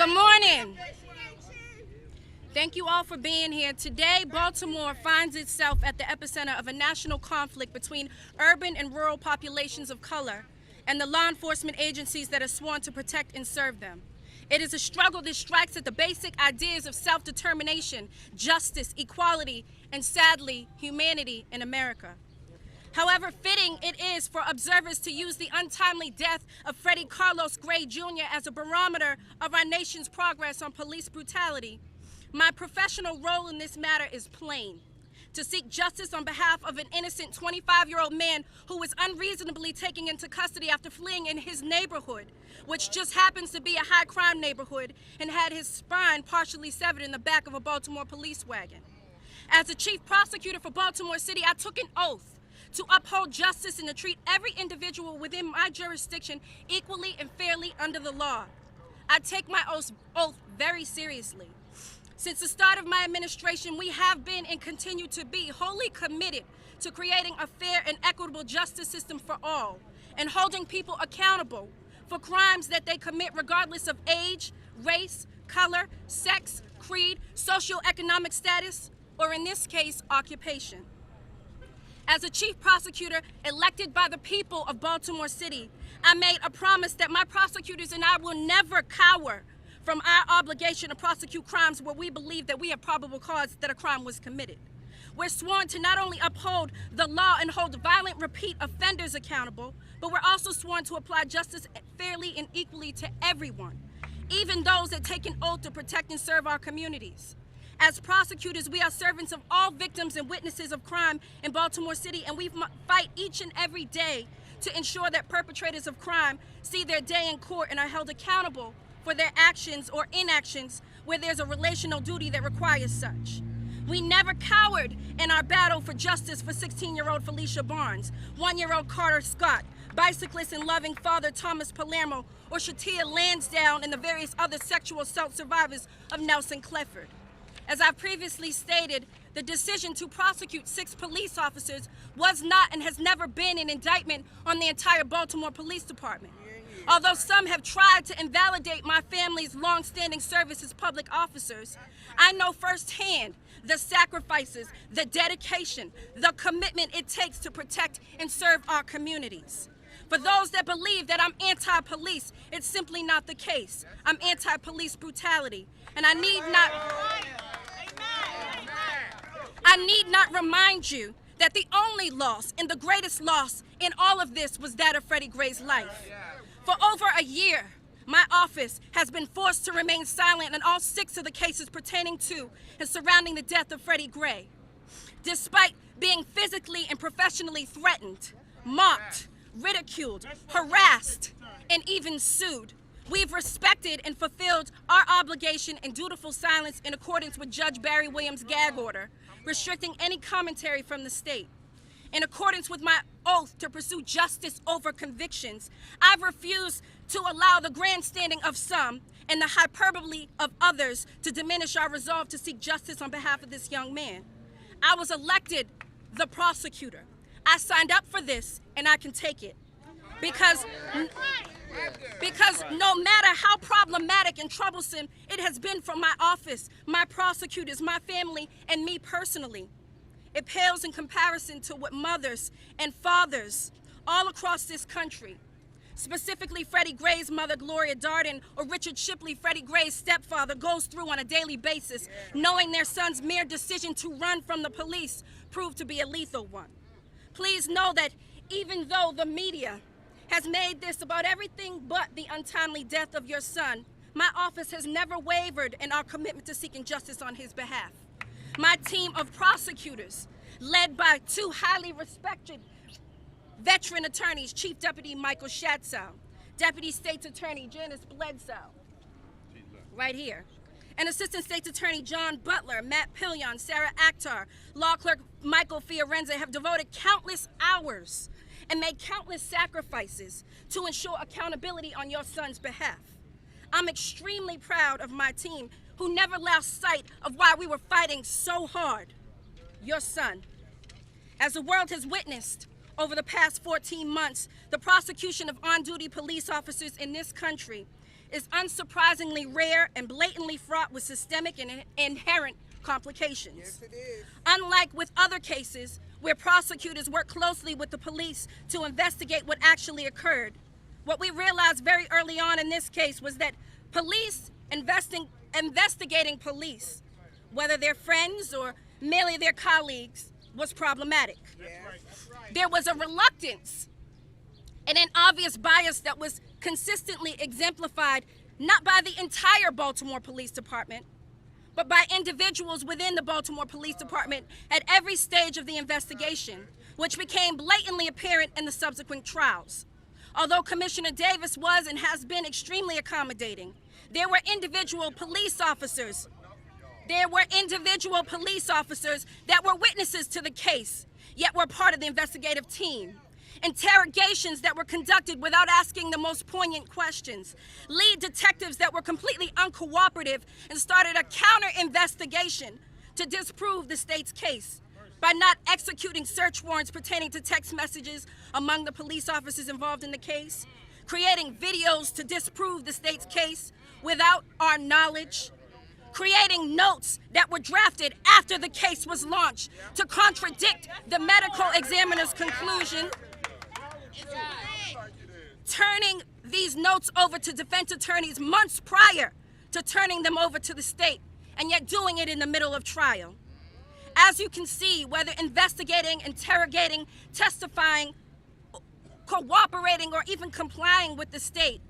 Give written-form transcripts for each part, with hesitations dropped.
Good morning. Thank you all for being here. Today, Baltimore finds itself at the epicenter of a national conflict between urban and rural populations of color and the law enforcement agencies that are sworn to protect and serve them. It is a struggle that strikes at the basic ideas of self-determination, justice, equality, and sadly, humanity in America. However fitting it is for observers to use the untimely death of Freddie Carlos Gray Jr. as a barometer of our nation's progress on police brutality, my professional role in this matter is plain: to seek justice on behalf of an innocent 25-year-old man who was unreasonably taken into custody after fleeing in his neighborhood, which just happens to be a high-crime neighborhood, and had his spine partially severed in the back of a Baltimore police wagon. As the chief prosecutor for Baltimore City, I took an oath to uphold justice and to treat every individual within my jurisdiction equally and fairly under the law. I take my oath very seriously. Since the start of my administration, we have been and continue to be wholly committed to creating a fair and equitable justice system for all and holding people accountable for crimes that they commit regardless of age, race, color, sex, creed, socioeconomic status, or in this case, occupation. As a chief prosecutor elected by the people of Baltimore City, I made a promise that my prosecutors and I will never cower from our obligation to prosecute crimes where we believe that we have probable cause that a crime was committed. We're sworn to not only uphold the law and hold violent repeat offenders accountable, but we're also sworn to apply justice fairly and equally to everyone, even those that take an oath to protect and serve our communities. As prosecutors, we are servants of all victims and witnesses of crime in Baltimore City, and we fight each and every day to ensure that perpetrators of crime see their day in court and are held accountable for their actions or inactions where there's a relational duty that requires such. We never cowered in our battle for justice for 16-year-old Felicia Barnes, 1-year-old Carter Scott, bicyclist and loving father Thomas Palermo, or Shatia Lansdowne and the various other sexual assault survivors of Nelson Clifford. As I previously stated, the decision to prosecute 6 police officers was not and has never been an indictment on the entire Baltimore Police Department. Although some have tried to invalidate my family's long-standing service as public officers, I know firsthand the sacrifices, the dedication, the commitment it takes to protect and serve our communities. For those that believe that I'm anti-police, it's simply not the case. I'm anti-police brutality, and I need not remind you that the only loss and the greatest loss in all of this was that of Freddie Gray's life. For over a year, my office has been forced to remain silent on all 6 of the cases pertaining to and surrounding the death of Freddie Gray. Despite being physically and professionally threatened, mocked, ridiculed, harassed, and even sued, we've respected and fulfilled our obligation and dutiful silence in accordance with Judge Barry Williams' gag order, restricting any commentary from the state. In accordance with my oath to pursue justice over convictions, I've refused to allow the grandstanding of some and the hyperbole of others to diminish our resolve to seek justice on behalf of this young man. I was elected the prosecutor. I signed up for this, and I can take it. Because no matter how problematic and troublesome it has been for my office, my prosecutors, my family, and me personally, it pales in comparison to what mothers and fathers all across this country, specifically Freddie Gray's mother, Gloria Darden, or Richard Shipley, Freddie Gray's stepfather, goes through on a daily basis, knowing their son's mere decision to run from the police proved to be a lethal one. Please know that even though the media has made this about everything but the untimely death of your son, my office has never wavered in our commitment to seeking justice on his behalf. My team of prosecutors, led by 2 highly respected veteran attorneys, Chief Deputy Michael Schatzow, Deputy State's Attorney Janice Bledsoe, right here, and Assistant State's Attorney John Butler, Matt Pillion, Sarah Akhtar, Law Clerk Michael Fiorenza have devoted countless hours and made countless sacrifices to ensure accountability on your son's behalf. I'm extremely proud of my team, who never lost sight of why we were fighting so hard: your son. As the world has witnessed over the past 14 months, the prosecution of on-duty police officers in this country is unsurprisingly rare and blatantly fraught with systemic and inherent complications. Yes, it is. Unlike with other cases where prosecutors work closely with the police to investigate what actually occurred, what we realized very early on in this case was that police investigating police, whether they're friends or merely their colleagues, was problematic. There was a reluctance and an obvious bias that was consistently exemplified not by the entire Baltimore Police Department, but by individuals within the Baltimore Police Department at every stage of the investigation, which became blatantly apparent in the subsequent trials. Although Commissioner Davis was and has been extremely accommodating, there were individual police officers that were witnesses to the case, yet were part of the investigative team. Interrogations that were conducted without asking the most poignant questions. Lead detectives that were completely uncooperative and started a counter-investigation to disprove the state's case by not executing search warrants pertaining to text messages among the police officers involved in the case, creating videos to disprove the state's case without our knowledge, creating notes that were drafted after the case was launched to contradict the medical examiner's conclusion, turning these notes over to defense attorneys months prior to turning them over to the state, and yet doing it in the middle of trial. As you can see, whether investigating, interrogating, testifying, cooperating, or even complying with the state,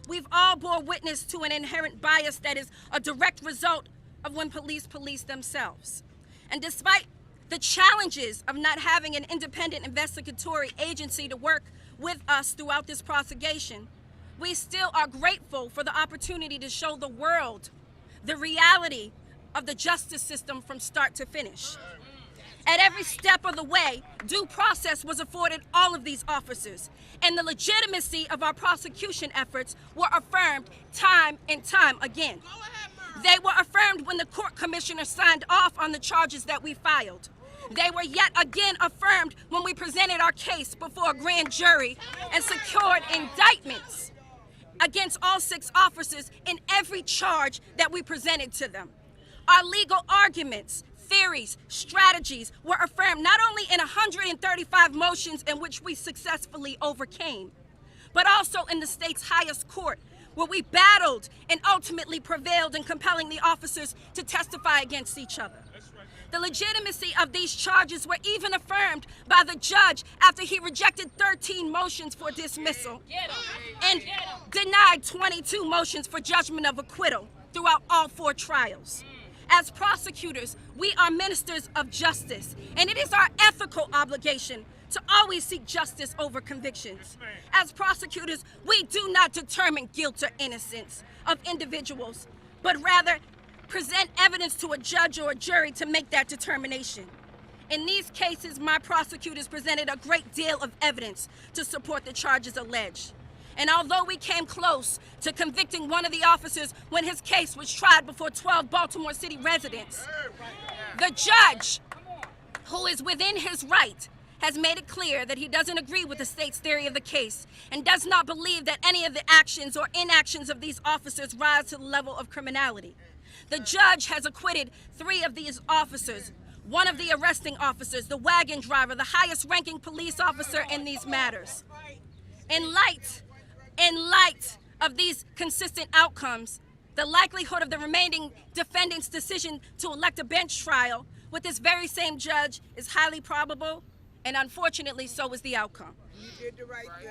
we've all bore witness to an inherent bias that is a direct result of when police police themselves. And despite the challenges of not having an independent investigatory agency to work with us throughout this prosecution, we still are grateful for the opportunity to show the world the reality of the justice system from start to finish. At every step of the way, due process was afforded all of these officers, and the legitimacy of our prosecution efforts were affirmed time and time again. They were affirmed when the court commissioner signed off on the charges that we filed. They were yet again affirmed when we presented our case before a grand jury and secured indictments against all 6 officers in every charge that we presented to them. Our legal arguments, theories, strategies were affirmed not only in 135 motions in which we successfully overcame, but also in the state's highest court, where we battled and ultimately prevailed in compelling the officers to testify against each other. The legitimacy of these charges were even affirmed by the judge after he rejected 13 motions for dismissal and denied 22 motions for judgment of acquittal throughout all 4 trials. As prosecutors, we are ministers of justice, and it is our ethical obligation to always seek justice over convictions. As prosecutors, we do not determine guilt or innocence of individuals, but rather present evidence to a judge or a jury to make that determination. In these cases, my prosecutors presented a great deal of evidence to support the charges alleged. And although we came close to convicting one of the officers when his case was tried before 12 Baltimore City residents, the judge, who is within his right, has made it clear that he doesn't agree with the state's theory of the case and does not believe that any of the actions or inactions of these officers rise to the level of criminality. The judge has acquitted 3 of these officers, one of the arresting officers, the wagon driver, the highest ranking police officer in these matters. In light of these consistent outcomes, the likelihood of the remaining defendant's decision to elect a bench trial with this very same judge is highly probable, and unfortunately, so is the outcome. You did the right thing.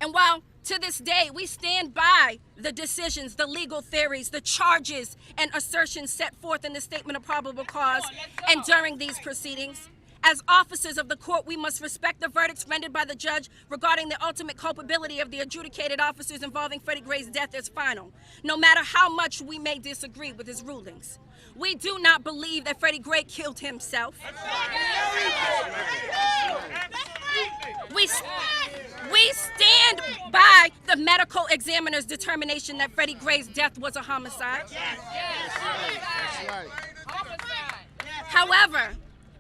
And while to this day we stand by the decisions, the legal theories, the charges, and assertions set forth in the statement of probable cause and during these proceedings, as officers of the court, we must respect the verdicts rendered by the judge regarding the ultimate culpability of the adjudicated officers involving Freddie Gray's death as final, no matter how much we may disagree with his rulings. We do not believe that Freddie Gray killed himself. We stand by the medical examiner's determination that Freddie Gray's death was a homicide. However,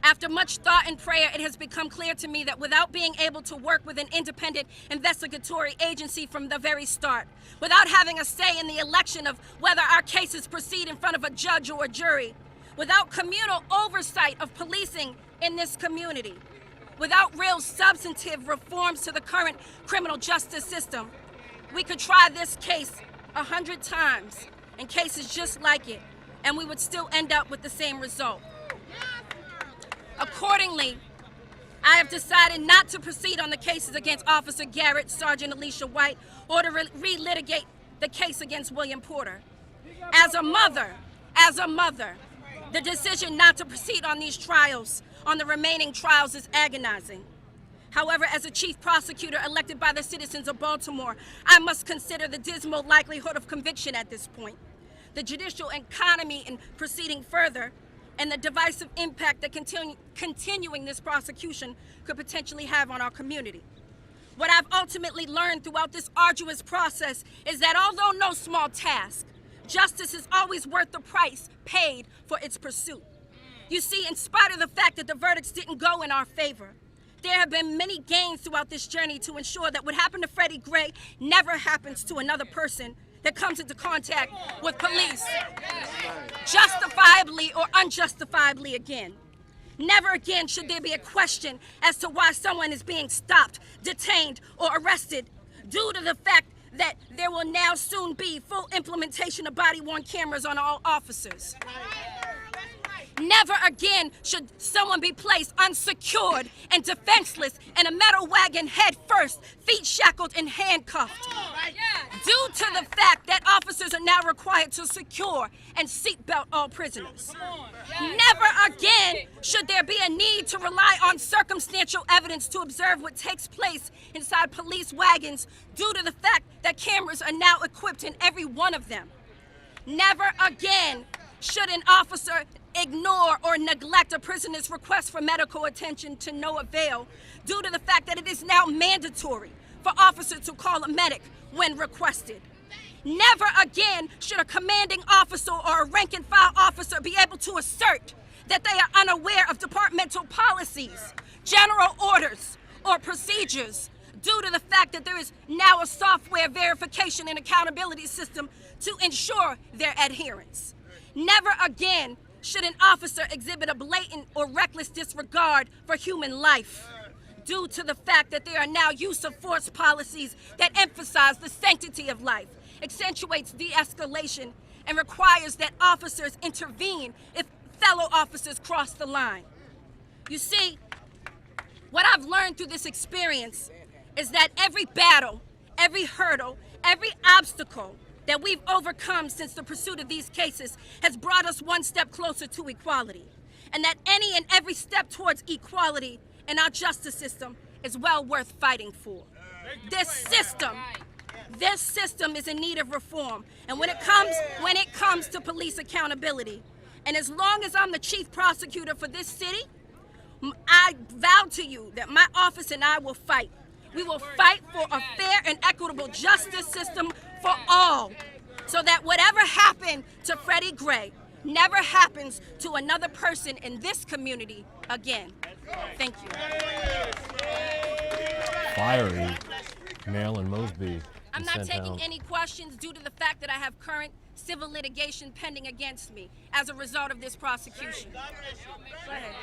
After much thought and prayer, it has become clear to me that without being able to work with an independent investigatory agency from the very start, without having a say in the election of whether our cases proceed in front of a judge or a jury, without communal oversight of policing in this community, without real substantive reforms to the current criminal justice system, we could try this case 100 times and cases just like it, and we would still end up with the same result. Accordingly, I have decided not to proceed on the cases against Officer Garrett, Sergeant Alicia White, or to relitigate the case against William Porter. As a mother, the decision not to proceed on these trials, on the remaining trials, is agonizing. However, as a chief prosecutor elected by the citizens of Baltimore, I must consider the dismal likelihood of conviction at this point, the judicial economy in proceeding further, and the divisive impact that continuing this prosecution could potentially have on our community. What I've ultimately learned throughout this arduous process is that although no small task, justice is always worth the price paid for its pursuit. You see, in spite of the fact that the verdicts didn't go in our favor, there have been many gains throughout this journey to ensure that what happened to Freddie Gray never happens to another person that comes into contact with police, justifiably or unjustifiably again. Never again should there be a question as to why someone is being stopped, detained, or arrested due to the fact that there will now soon be full implementation of body-worn cameras on all officers. Never again should someone be placed unsecured and defenseless in a metal wagon head first, feet shackled and handcuffed. Due to the fact that officers are now required to secure and seatbelt all prisoners. Never again should there be a need to rely on circumstantial evidence to observe what takes place inside police wagons due to the fact that cameras are now equipped in every one of them. Never again should an officer ignore or neglect a prisoner's request for medical attention to no avail due to the fact that it is now mandatory for officers to call a medic when requested. Never again should a commanding officer or a rank-and-file officer be able to assert that they are unaware of departmental policies, general orders, or procedures due to the fact that there is now a software verification and accountability system to ensure their adherence. Never again should an officer exhibit a blatant or reckless disregard for human life due to the fact that there are now use of force policies that emphasize the sanctity of life, accentuates de-escalation, and requires that officers intervene if fellow officers cross the line. You see, what I've learned through this experience is that every battle, every hurdle, every obstacle that we've overcome since the pursuit of these cases has brought us one step closer to equality, and that any and every step towards equality in our justice system is well worth fighting for. This system is in need of reform, and when it comes to police accountability, and as long as I'm the chief prosecutor for this city, I vow to you that my office and I will fight. We will fight for a fair and equitable justice system for all, so that whatever happened to Freddie Gray never happens to another person in this community again. Thank you. Fiery Marilyn Mosby. I'm not taking any questions due to the fact that I have current civil litigation pending against me as a result of this prosecution. Go ahead.